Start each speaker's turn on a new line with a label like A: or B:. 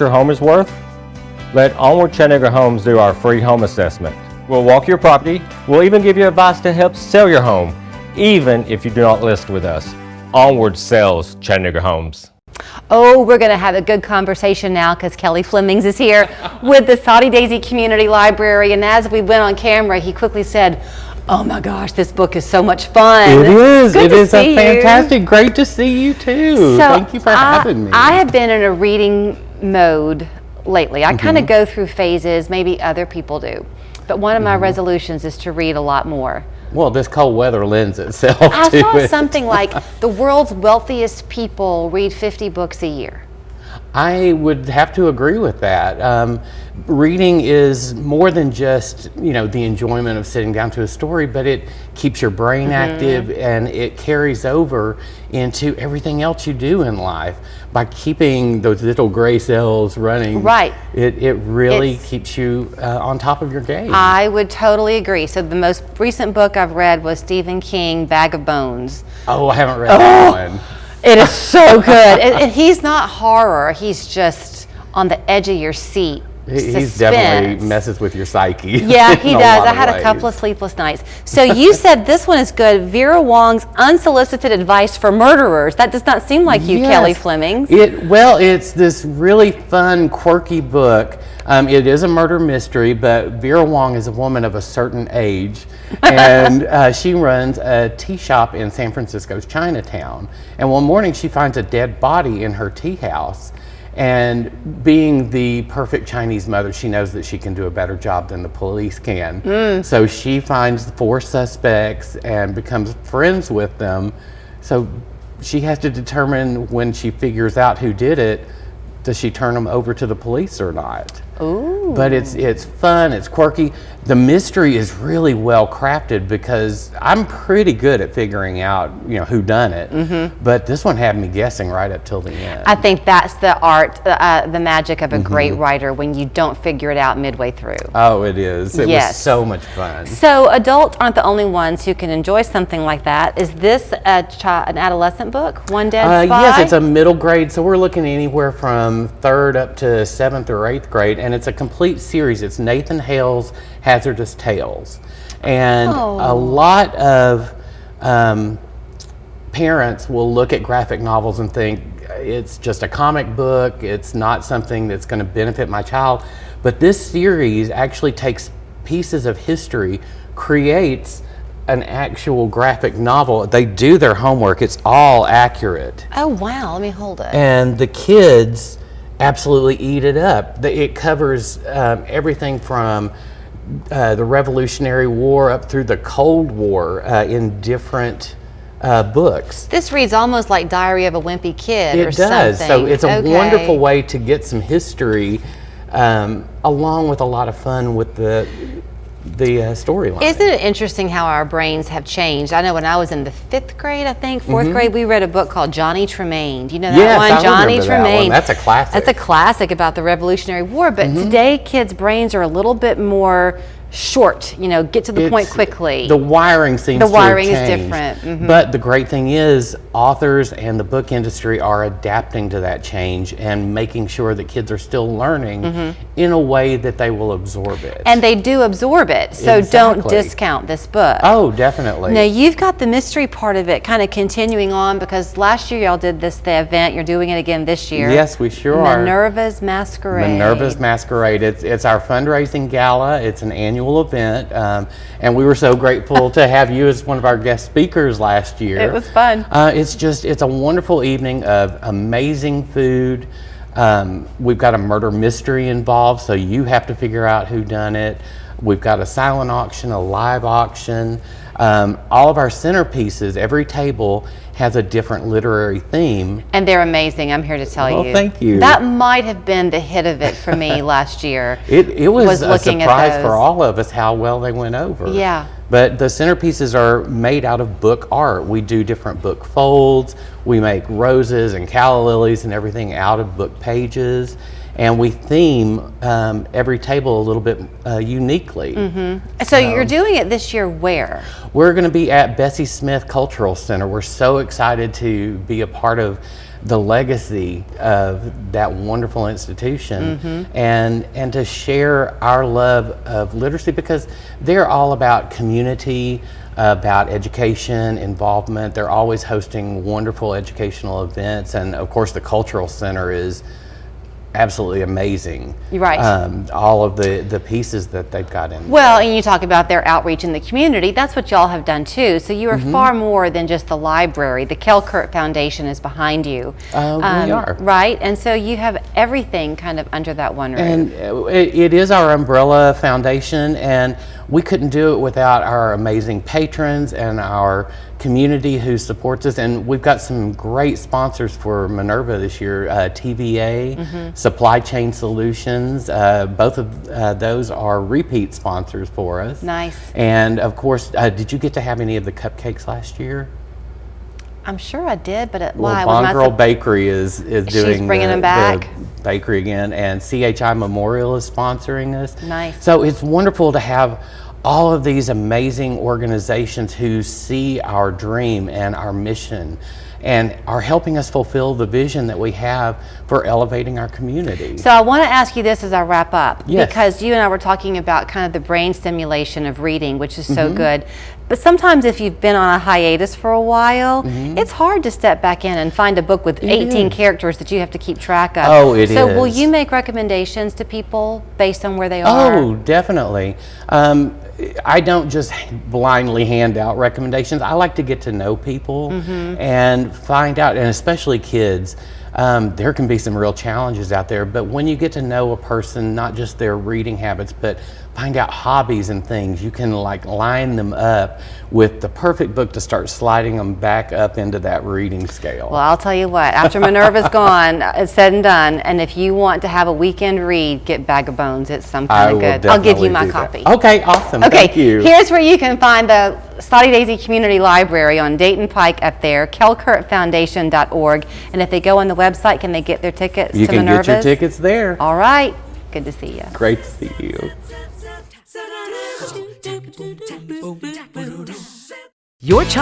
A: your home is worth? Let Onward Chattanooga Homes do our free home assessment. We'll walk your property. We'll even give you advice to help sell your home, even if you do not list with us. Onward sells Chattanooga Homes.
B: Oh, we're going to have a good conversation now because Kelly Flemings is here with the Soddy Daisy Community Library. And as we went on camera, he quickly said, "Oh my gosh, this book is so much fun."
C: It is.
B: Good
C: it
B: to
C: is
B: see
C: a fantastic. Great to see you too.
B: So
C: Thank you for having me.
B: I have been in a reading mode lately. I kind of go through phases, maybe other people do. But one of my resolutions is to read a lot more.
C: Well, this cold weather lends itself
B: I
C: to
B: saw
C: it.
B: something like the world's wealthiest people read 50 books a year.
C: I would have to agree with that. Reading is more than just, the enjoyment of sitting down to a story, but it keeps your brain active and it carries over into everything else you do in life. By keeping those little gray cells running,
B: Right.
C: it really keeps you on top of your game.
B: I would totally agree. So the most recent book I've read was Stephen King, Bag of Bones.
C: Oh, I haven't read that one.
B: It is so good. And he's not horror. He's just on the edge of your seat.
C: He's definitely messes with your psyche.
B: Yeah, he
C: in
B: does.
C: lot
B: I
C: of
B: had a
C: ways.
B: couple of sleepless nights. So you said this one is good. Vera Wong's Unsolicited Advice for Murderers. That does not seem like you,
C: Yes.
B: Kelly Flemings.
C: It's this really fun, quirky book. It is a murder mystery, but Vera Wong is a woman of a certain age, and she runs a tea shop in San Francisco's Chinatown. And one morning she finds a dead body in her tea house. And being the perfect Chinese mother, she knows that she can do a better job than the police can. So she finds the 4 suspects and becomes friends with them. So she has to determine when she figures out who did it, does she turn them over to the police or not?
B: Ooh.
C: But it's fun, it's quirky. The mystery is really well crafted because I'm pretty good at figuring out, who done it. But this one had me guessing right up till the end.
B: I think that's the art, the magic of a great writer when you don't figure it out midway through.
C: Oh, it is. It was so much fun.
B: So adults aren't the only ones who can enjoy something like that. Is this an adolescent book, One Dead Spy?
C: Yes, it's a middle grade, so we're looking anywhere from 3rd up to 7th or 8th grade, and it's a complete series. It's Nathan Hale's Hazardous Tales. And a lot of parents will look at graphic novels and think it's just a comic book, it's not something that's going to benefit my child. But this series actually takes pieces of history, creates an actual graphic novel. They do their homework, it's all accurate.
B: Oh wow, let me hold it.
C: And the kids absolutely eat it up. It covers everything from the Revolutionary War up through the Cold War in different books.
B: This reads almost like Diary of a Wimpy Kid or something.
C: It does. So it's a wonderful way to get some history along with a lot of fun with the storyline.
B: Isn't it interesting how our brains have changed? I know when I was in the 5th grade, I think, 4th grade, we read a book called Johnny Tremaine. Do you know that one?
C: I
B: Johnny
C: remember that
B: Tremaine.
C: one. That's a classic.
B: That's a classic about the Revolutionary War. But today, kids' brains are a little bit more short, get to the point quickly.
C: The wiring seems
B: The
C: to
B: wiring
C: have
B: is
C: changed.
B: different.
C: But the great thing is authors and the book industry are adapting to that change and making sure that kids are still learning in a way that they will absorb it.
B: And they do absorb it, so don't
C: Exactly.
B: discount this book.
C: Oh, definitely.
B: Now you've got the mystery part of it kind of continuing on because last year y'all did the event, you're doing it again this year.
C: Yes, we sure are.
B: Minerva's Masquerade.
C: Minerva's Masquerade. It's our fundraising gala. It's an annual event, and we were so grateful to have you as one of our guest speakers last year.
B: It was fun.
C: It's a wonderful evening of amazing food. We've got a murder mystery involved, so you have to figure out who done it. We've got a silent auction, a live auction. All of our centerpieces, every table has a different literary theme.
B: And they're amazing, I'm here to tell you.
C: Well, thank you.
B: That might have been the hit of it for me last year.
C: It was a
B: looking at
C: surprise
B: those.
C: for all of us how well they went over.
B: Yeah.
C: But the centerpieces are made out of book art. We do different book folds. We make roses and calla lilies and everything out of book pages. And we theme every table a little bit uniquely.
B: So you're doing it this year where?
C: We're going to be at Bessie Smith Cultural Center. We're so excited to be a part of the legacy of that wonderful institution, and to share our love of literacy, because they're all about community, about education, involvement. They're always hosting wonderful educational events, and of course the Cultural Center is absolutely amazing.
B: You're right.
C: All of the pieces that they've got in.
B: Well, and you talk about their outreach in the community. That's what y'all have done too. So you are far more than just the library. The Kelkert Foundation is behind you.
C: We are.
B: Right, and so you have everything kind of under that one roof.
C: And it is our umbrella foundation, and we couldn't do it without our amazing patrons and our community who supports us. And we've got some great sponsors for Minerva this year, TVA, Supply Chain Solutions. Both of those are repeat sponsors for us.
B: Nice.
C: And of course, did you get to have any of the cupcakes last year?
B: I'm sure I did, but
C: Well,
B: why?
C: Bond Girl Bakery is doing
B: bringing them back.
C: the bakery again, and CHI Memorial is sponsoring us.
B: Nice.
C: So it's wonderful to have all of these amazing organizations who see our dream and our mission and are helping us fulfill the vision that we have for elevating our community.
B: So I want to ask you this as I wrap up,
C: Yes.
B: because you and I were talking about kind of the brain stimulation of reading, which is so good. But sometimes if you've been on a hiatus for a while, it's hard to step back in and find a book with 18 characters that you have to keep track of.
C: Oh, it
B: So will
C: is.
B: you make recommendations to people based on where they are?
C: Oh, definitely. I don't just blindly hand out recommendations. I like to get to know people and find out, and especially kids. There can be some real challenges out there, but when you get to know a person, not just their reading habits, but find out hobbies and things, you can like line them up with the perfect book to start sliding them back up into that reading scale.
B: Well, I'll tell you what, after Minerva's gone, it's said and done, and if you want to have a weekend read, get Bag of Bones. It's some kind of good. I'll give you my copy.
C: Okay, awesome.
B: Okay,
C: Thank you.
B: here's where you can find the Soddy Daisy Community Library on Dayton Pike up there, kelkurtfoundation.org. And if they go on the website, can they get their tickets
C: You
B: to
C: can
B: Minerva's?
C: get your tickets there.
B: All right. Good to see you.
C: Great to see you.
D: Your child